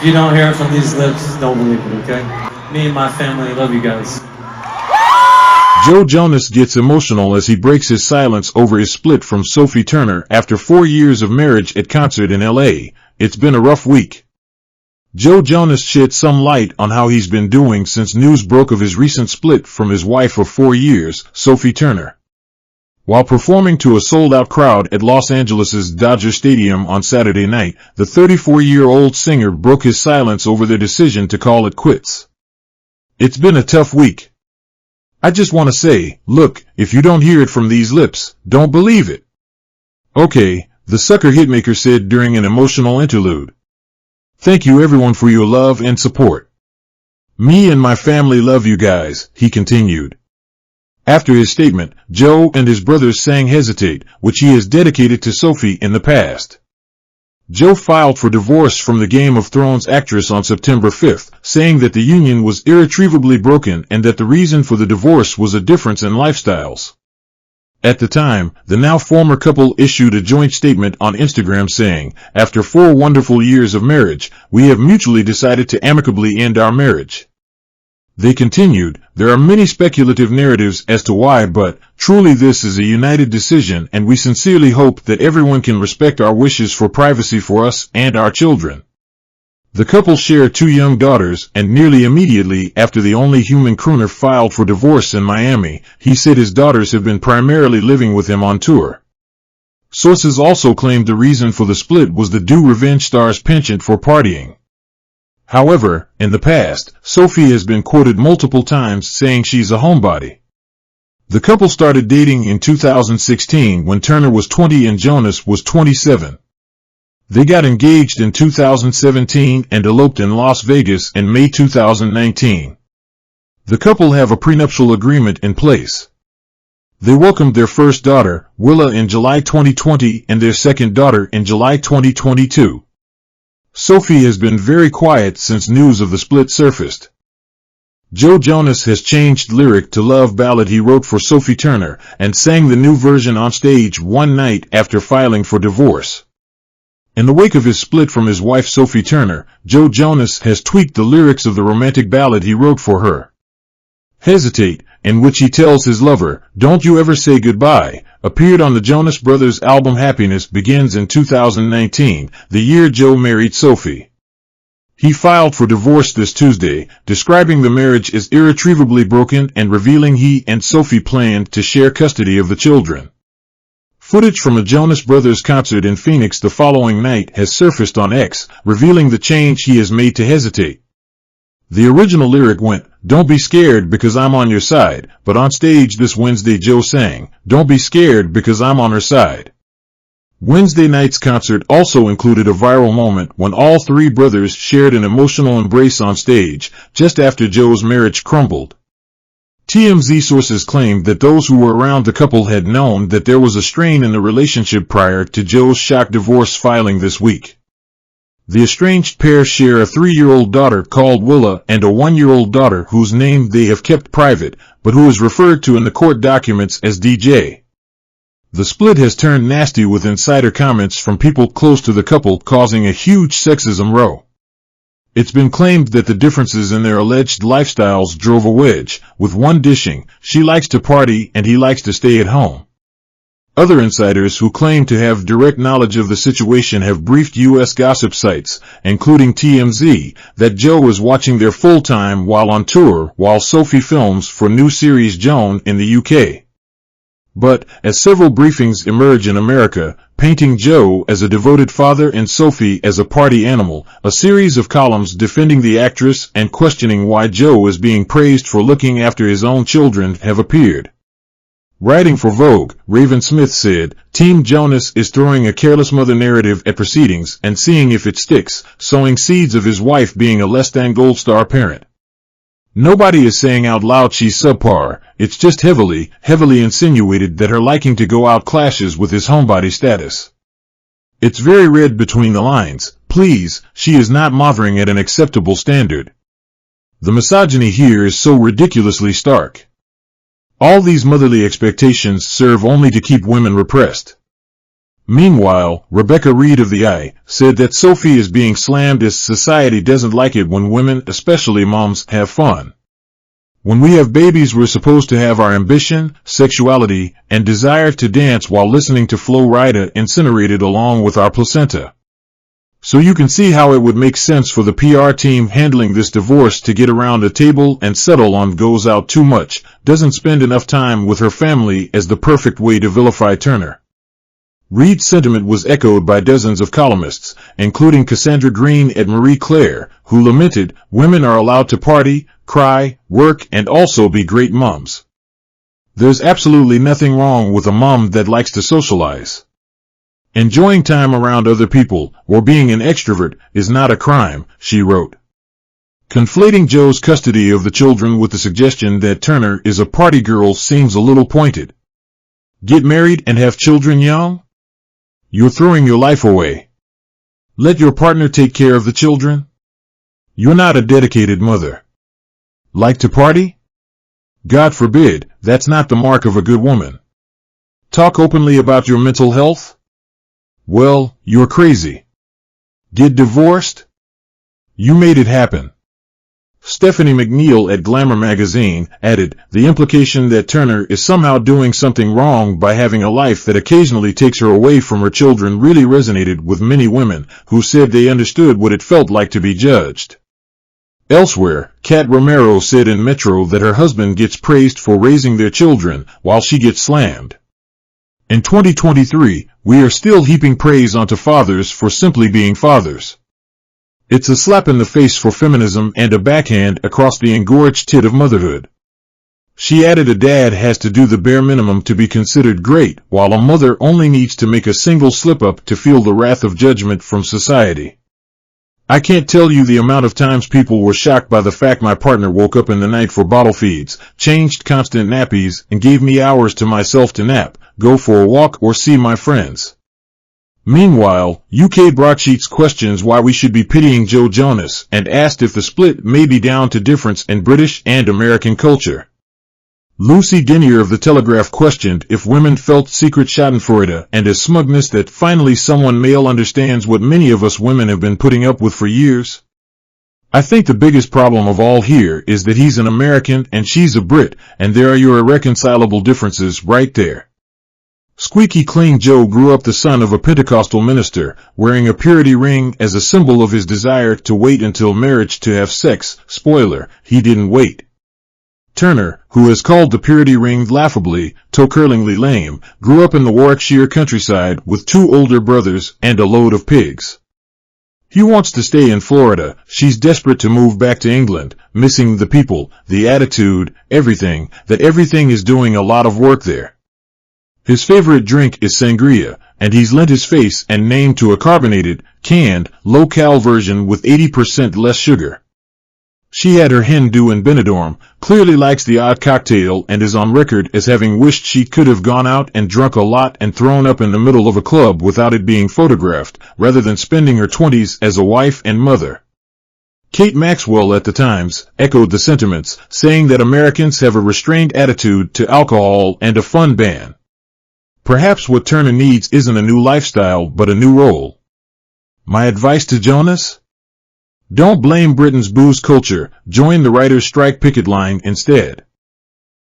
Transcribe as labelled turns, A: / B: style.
A: If you don't hear it from these lips, don't believe it, okay? Me and my family love you guys.
B: Joe Jonas gets emotional as he breaks his silence over his split from Sophie Turner after 4 years of marriage at concert in LA. It's been a rough week. Joe Jonas shed some light on how he's been doing since news broke of his recent split from his wife of 4 years, Sophie Turner. While performing to a sold-out crowd at Los Angeles' Dodger Stadium on Saturday night, the 34-year-old singer broke his silence over their decision to call it quits. It's been a tough week. I just want to say, look, if you don't hear it from these lips, don't believe it. Okay, the sucker hitmaker said during an emotional interlude. Thank you everyone for your love and support. Me and my family love you guys, he continued. After his statement, Joe and his brothers sang Hesitate, which he has dedicated to Sophie in the past. Joe filed for divorce from the Game of Thrones actress on September 5th, saying that the union was irretrievably broken and that the reason for the divorce was a difference in lifestyles. At the time, the now former couple issued a joint statement on Instagram saying, "After 4 wonderful years of marriage, we have mutually decided to amicably end our marriage." They continued, "There are many speculative narratives as to why, but truly this is a united decision and we sincerely hope that everyone can respect our wishes for privacy for us and our children." The couple share 2 young daughters, and nearly immediately after the Only Human crooner filed for divorce in Miami, he said his daughters have been primarily living with him on tour. Sources also claimed the reason for the split was the Do Revenge star's penchant for partying. However, in the past, Sophie has been quoted multiple times saying she's a homebody. The couple started dating in 2016 when Turner was 20 and Jonas was 27. They got engaged in 2017 and eloped in Las Vegas in May 2019. The couple have a prenuptial agreement in place. They welcomed their first daughter, Willa, in July 2020 and their second daughter in July 2022. Sophie has been very quiet since news of the split surfaced. Joe Jonas has changed lyric to love ballad he wrote for Sophie Turner and sang the new version on stage one night after filing for divorce. In the wake of his split from his wife Sophie Turner, Joe Jonas has tweaked the lyrics of the romantic ballad he wrote for her. Hesitate, in which he tells his lover, "Don't you ever say goodbye," appeared on the Jonas Brothers' album Happiness Begins in 2019, the year Joe married Sophie. He filed for divorce this Tuesday, describing the marriage as irretrievably broken and revealing he and Sophie planned to share custody of the children. Footage from a Jonas Brothers concert in Phoenix the following night has surfaced on X, revealing the change he has made to Hesitate. The original lyric went, "Don't be scared because I'm on your side," but on stage this Wednesday Joe sang, "Don't be scared because I'm on her side." Wednesday night's concert also included a viral moment when all 3 brothers shared an emotional embrace on stage, just after Joe's marriage crumbled. TMZ sources claimed that those who were around the couple had known that there was a strain in the relationship prior to Joe's shock divorce filing this week. The estranged pair share a 3-year-old daughter called Willa and a 1-year-old daughter whose name they have kept private, but who is referred to in the court documents as DJ. The split has turned nasty with insider comments from people close to the couple causing a huge sexism row. It's been claimed that the differences in their alleged lifestyles drove a wedge, with one dishing, "She likes to party and he likes to stay at home." Other insiders who claim to have direct knowledge of the situation have briefed U.S. gossip sites, including TMZ, that Joe is watching their full-time while on tour while Sophie films for new series Joan in the UK. But, as several briefings emerge in America, painting Joe as a devoted father and Sophie as a party animal, a series of columns defending the actress and questioning why Joe is being praised for looking after his own children have appeared. Writing for Vogue, Raven Smith said, "Team Jonas is throwing a careless mother narrative at proceedings and seeing if it sticks, sowing seeds of his wife being a less-than-gold star parent. Nobody is saying out loud she's subpar, it's just heavily insinuated that her liking to go out clashes with his homebody status. It's very read between the lines, please, she is not mothering at an acceptable standard. The misogyny here is so ridiculously stark. All these motherly expectations serve only to keep women repressed. Meanwhile, Rebecca Reed of the Eye said that Sophie is being slammed as society doesn't like it when women, especially moms, have fun. When we have babies, we're supposed to have our ambition, sexuality, and desire to dance while listening to Flo Rida incinerated along with our placenta. So you can see how it would make sense for the PR team handling this divorce to get around a table and settle on goes out too much, doesn't spend enough time with her family as the perfect way to vilify Turner. Reed's sentiment was echoed by dozens of columnists, including Cassandra Green and Marie Claire, who lamented, women are allowed to party, cry, work, and also be great moms. There's absolutely nothing wrong with a mom that likes to socialize. Enjoying time around other people, or being an extrovert, is not a crime, she wrote. Conflating Joe's custody of the children with the suggestion that Turner is a party girl seems a little pointed. Get married and have children young? You're throwing your life away. Let your partner take care of the children? You're not a dedicated mother. Like to party? God forbid, that's not the mark of a good woman. Talk openly about your mental health? Well, you're crazy. Get divorced? You made it happen. Stephanie McNeil at Glamour magazine added, the implication that Turner is somehow doing something wrong by having a life that occasionally takes her away from her children really resonated with many women who said they understood what it felt like to be judged. Elsewhere, Kat Romero said in Metro that her husband gets praised for raising their children while she gets slammed. In 2023, we are still heaping praise onto fathers for simply being fathers. It's a slap in the face for feminism and a backhand across the engorged tit of motherhood. She added a dad has to do the bare minimum to be considered great, while a mother only needs to make a single slip-up to feel the wrath of judgment from society. I can't tell you the amount of times people were shocked by the fact my partner woke up in the night for bottle feeds, changed constant nappies, and gave me hours to myself to nap, go for a walk, or see my friends. Meanwhile, UK broadsheets questions why we should be pitying Joe Jonas and asked if the split may be down to difference in British and American culture. Lucy Denier of The Telegraph questioned if women felt secret schadenfreude and a smugness that finally someone male understands what many of us women have been putting up with for years. I think the biggest problem of all here is that he's an American and she's a Brit, and there are your irreconcilable differences right there. Squeaky Clean Joe grew up the son of a Pentecostal minister, wearing a purity ring as a symbol of his desire to wait until marriage to have sex. Spoiler, he didn't wait. Turner, who has called the purity ring laughably, toe-curlingly lame, grew up in the Warwickshire countryside with 2 older brothers and a load of pigs. He wants to stay in Florida. She's desperate to move back to England, missing the people, the attitude, everything is doing a lot of work there. His favorite drink is sangria, and he's lent his face and name to a carbonated, canned, low-cal version with 80% less sugar. She had her hen do in Benidorm, clearly likes the odd cocktail, and is on record as having wished she could have gone out and drunk a lot and thrown up in the middle of a club without it being photographed, rather than spending her 20s as a wife and mother. Kate Maxwell at the Times echoed the sentiments, saying that Americans have a restrained attitude to alcohol and a fun ban. Perhaps what Turner needs isn't a new lifestyle but a new role. My advice to Jonas? Don't blame Britain's booze culture, join the writers' strike picket line instead.